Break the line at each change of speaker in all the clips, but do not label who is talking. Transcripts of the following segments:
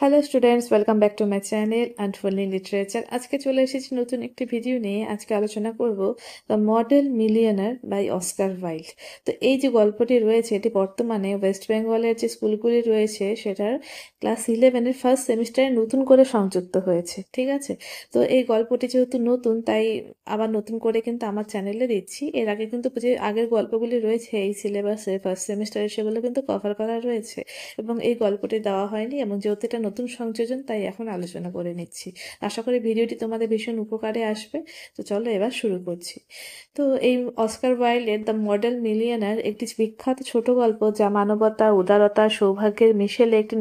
Hello students, welcome back to my channel unfolding literature. আজকে চলে এসেছি নতুন একটি ভিডিও নিয়ে। আজকে আলোচনা করব the model millionaire by Oscar Wilde. তো এই যে গল্পটি রয়েছে, এটি বর্তমানে ওয়েস্ট বেঙ্গলের যে স্কুলগুলি রয়েছে সেটার ক্লাস 11-এর ফার্স্ট সেমিস্টারে নতুন করে সংযুক্ত হয়েছে। ঠিক আছে, তো এই গল্পটি যেহেতু নতুন, তাই আবার নতুন করে কিন্তু আমার চ্যানেলে দিচ্ছি। এর আগে কিন্তু যে আগের গল্পগুলি রয়েছে এই সিলেবাসে ফার্স্ট সেমিস্টারে, সেগুলো কিন্তু কভার করা রয়েছে এবং এই গল্পটি দেওয়া হয়নি। এবং যেহেতু এটা নতুন সংযোজন, তাই এখন আলোচনা করে নিচ্ছি। আশা করি ভিডিওটি তোমাদের ভীষণ উপকারে আসবে। তো চলো এবার শুরু করছি। তো এই অস্কার ওয়াইল্ডের দ্য মডেল মিলিয়নার একটি বিখ্যাত ছোট গল্প, যা মানবতা, উদারতা, সৌভাগ্যের মিশেলে একটি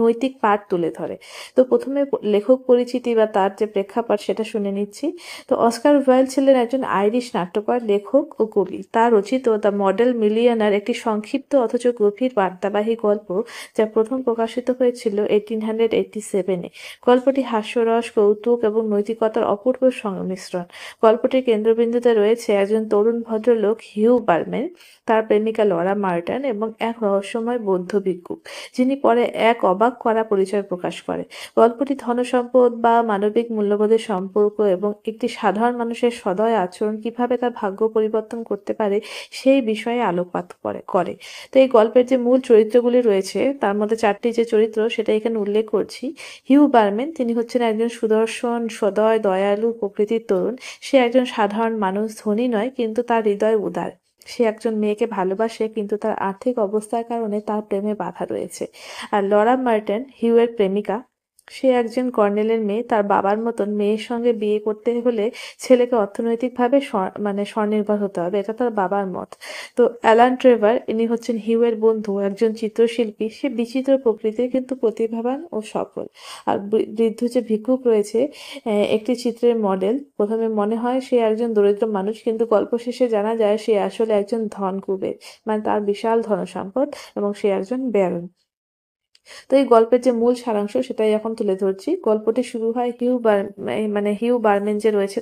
নৈতিক পাঠ তুলে ধরে। তো প্রথমে লেখক পরিচিতি বা তার যে প্রেক্ষাপট সেটা শুনে নিচ্ছি। তো অস্কার ওয়াইল্ড ছিলেন একজন আইরিশ নাট্যকার, লেখক ও কবি। তার রচিত দ্য মডেল মিলিয়নার একটি সংক্ষিপ্ত অথচ গভীর বার্তাবাহী গল্প, যা প্রথম প্রকাশিত হয়েছিল 1887-এ। গল্পটি হাস্যরস, কৌতুক এবং নৈতিকতার অপূর্ব সংমিশ্রণ। গল্পটির কেন্দ্রবিন্দুতে রয়েছে একজন তরুণ ভদ্রলোক হিউ বার্মেন, তার প্রেমিকা লরা মার্টন এবং এক রহস্যময় বৌদ্ধ ভিক্ষুক, যিনি পরে এক অবাক করা পরিচয় প্রকাশ করে। গল্পটি ধনসম্পদ বা মানবিক মূল্যবোধের সম্পর্ক এবং একটি সাধারণ মানুষের সদয় আচরণ কিভাবে তার ভাগ্য পরিবর্তন করতে পারে সেই বিষয়ে আলোকপাত করে। তো এই গল্পের যে মূল চরিত্রগুলি রয়েছে তার মধ্যে চারটি যে চরিত্র সেটা এখানে উল্লেখ করছি। হিউ বার্মেন, তিনি হচ্ছেন একজন সুদর্শন, সদয়, দয়ালু প্রকৃতির তরুণ। সে একজন সাধারণ মানুষ, ধনী নয় কিন্তু তার হৃদয় উদার। সে একজন মেয়েকে ভালোবাসে কিন্তু তার আর্থিক অবস্থার কারণে তার প্রেমে বাধা রয়েছে। আর লরা মার্টন, হিউয়ের প্রেমিকা, সে একজন কর্নেলের মেয়ে। তার বাবার মতন মেয়ের সঙ্গে বিয়ে করতে হলে ছেলেকে অর্থনৈতিকভাবে স্বনির্ভর হতে হবে, এটা তার বাবার মত। তো অ্যালান ট্রেভার, ইনি হচ্ছেন হিউয়ের বন্ধু, একজন চিত্রশিল্পী। সে বিচিত্র প্রকৃতির কিন্তু প্রতিভাবান ও সফল। আর বৃদ্ধ যে ভিক্ষুক রয়েছে, একটি চিত্রের মডেল। প্রথমে মনে হয় সে একজন দরিদ্র মানুষ, কিন্তু গল্প শেষে জানা যায় সে আসলে একজন ধনকুবের, মানে তার বিশাল ধনসম্পদ, এবং সে একজন ব্যারন। তো এই গল্পের যে মূল সারাংশ সেটাই এখন তুলে ধরছি। গল্পটি শুরু হয় হিউ বার্মেন যে রয়েছে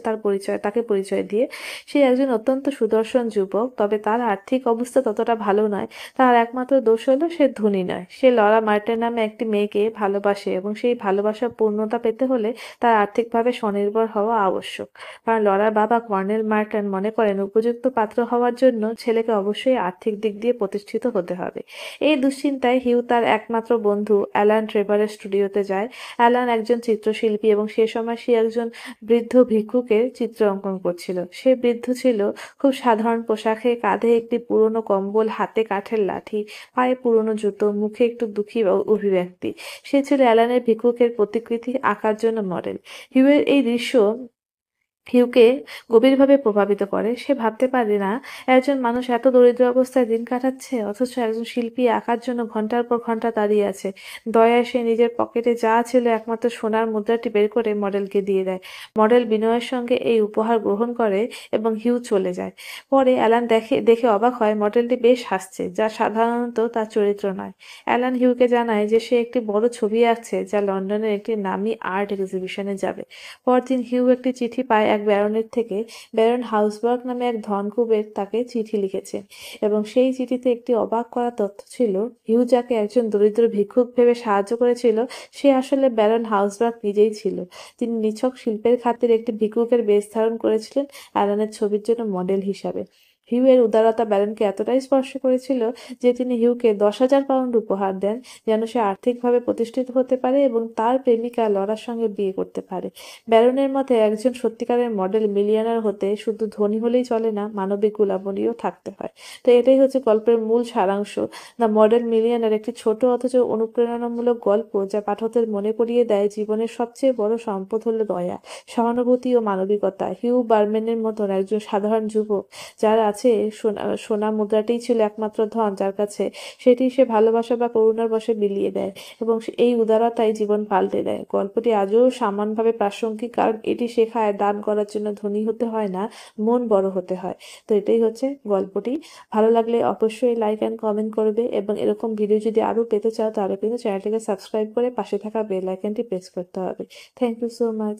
তাকে পরিচয় দিয়ে। সে একজন অত্যন্ত সুদর্শন যুবক, তবে তার আর্থিক অবস্থা ততটা ভালো নয়। তার একমাত্র দোষ হলো সে ধনী নয়। সে লরা মার্টেন নামে একটি মেয়েকে ভালোবাসে এবং সেই ভালোবাসার পূর্ণতা পেতে হলে তার আর্থিকভাবে স্বনির্ভর হওয়া আবশ্যক। কারণ লরার বাবা কর্নেল মার্টেন মনে করেন উপযুক্ত পাত্র হওয়ার জন্য ছেলেকে অবশ্যই আর্থিক দিক দিয়ে প্রতিষ্ঠিত হতে হবে। এই দুশ্চিন্তায় হিউ তার একমাত্র বন্ধু অ্যালান ট্রেভারের স্টুডিওতে যায়। অ্যালান একজন চিত্রশিল্পী এবং সে সময় সে একজন বৃদ্ধ ভিক্ষুকের চিত্র অঙ্কন করছিল। সে বৃদ্ধ ছিল খুব সাধারণ পোশাকে, কাঁধে একটি পুরনো কম্বল, হাতে কাঠের লাঠি, পায়ে পুরনো জুতো, মুখে একটু দুঃখী অভিব্যক্তি। সে ছিল অ্যালানের ভিক্ষুকের প্রতিকৃতি আঁকার জন্য মডেল। হিউয়ের এই দৃশ্য হিউকে গভীরভাবে প্রভাবিত করে। সে ভাবতে পারে না একজন মানুষ এত দরিদ্র অবস্থায় দিন কাটাচ্ছে, অথচ একজন শিল্পী আঁকার জন্য ঘন্টার পর ঘন্টা দাঁড়িয়ে আছে। দয়ায় সে নিজের পকেটে যা ছিল একমাত্র সোনার মুদ্রাটি বের করে মডেলকে দিয়ে দেয়। মডেল বিনয়ের সঙ্গে এই উপহার গ্রহণ করে এবং হিউ চলে যায়। পরে অ্যালান দেখে অবাক হয় মডেলটি বেশ হাসছে, যা সাধারণত তার চরিত্র নয়। অ্যালান হিউকে জানায় যে সে একটি বড় ছবি আঁকছে যা লন্ডনের একটি নামী আর্ট এক্সিবিশনে যাবে। পরদিন হিউ একটি চিঠি পায় এক ব্যারনের থেকে। ব্যারন হাউসবার্গ নামে এক ধনকুবের তাকে চিঠি লিখেছে এবং সেই চিঠিতে একটি অবাক করা তথ্য ছিল। হিউ যাকে একজন দরিদ্র ভিক্ষুক ভেবে সাহায্য করেছিল, সে আসলে ব্যারন হাউসবার্গ নিজেই ছিল। তিনি নিছক শিল্পের খাতিরে একটি ভিক্ষুকের বেশ ধারণ করেছিলেন অ্যালানের ছবির জন্য মডেল হিসাবে। হিউয়ের উদারতা ব্যারনকে এতটাই স্পর্শ করেছিল যে তিনি হিউকে 10,000 পাউন্ড উপহার দেন, যেন সে আর্থিকভাবে প্রতিষ্ঠিত হতে পারে এবং তার প্রেমিকা লরার সঙ্গে বিয়ে করতে পারে। ব্যারনের মতে একজন সত্যিকারের মডেল মিলিয়নার হতে শুধু ধনী হলেই চলে না, মানবিক গুণাবলীও থাকতে হয়। তো এটাই হচ্ছে গল্পের মূল সারাংশ। দ্য মডেল মিলিয়নার একটি ছোট অথচ অনুপ্রেরণামূলক গল্প, যা পাঠকদের মনে করিয়ে দেয় জীবনের সবচেয়ে বড় সম্পদ হলো দয়া, সহানুভূতি ও মানবিকতা। হিউ বার্মেনের মতন একজন সাধারণ যুবক যার আছে সোনা মুদ্রাটিই ছিল একমাত্র ধন যার কাছে, সেটি সে ভালোবাসা বা করুণার বশে বিলিয়ে দেয় এবং এই উদারতাই জীবন পাল্টে দেয়। গল্পটি আজও সামান্যভাবে প্রাসঙ্গিক, কারণ এটি শেখায় দান করার জন্য ধনী হতে হয় না, মন বড় হতে হয়। তো এটাই হচ্ছে গল্পটি। ভালো লাগলে অবশ্যই লাইক অ্যান্ড কমেন্ট করবে এবং এরকম ভিডিও যদি আরও পেতে চাও তাহলে কিন্তু চ্যানেলটিকে সাবস্ক্রাইব করে পাশে থাকা বেল আইকনটি প্রেস করতে হবে। Thank you so much.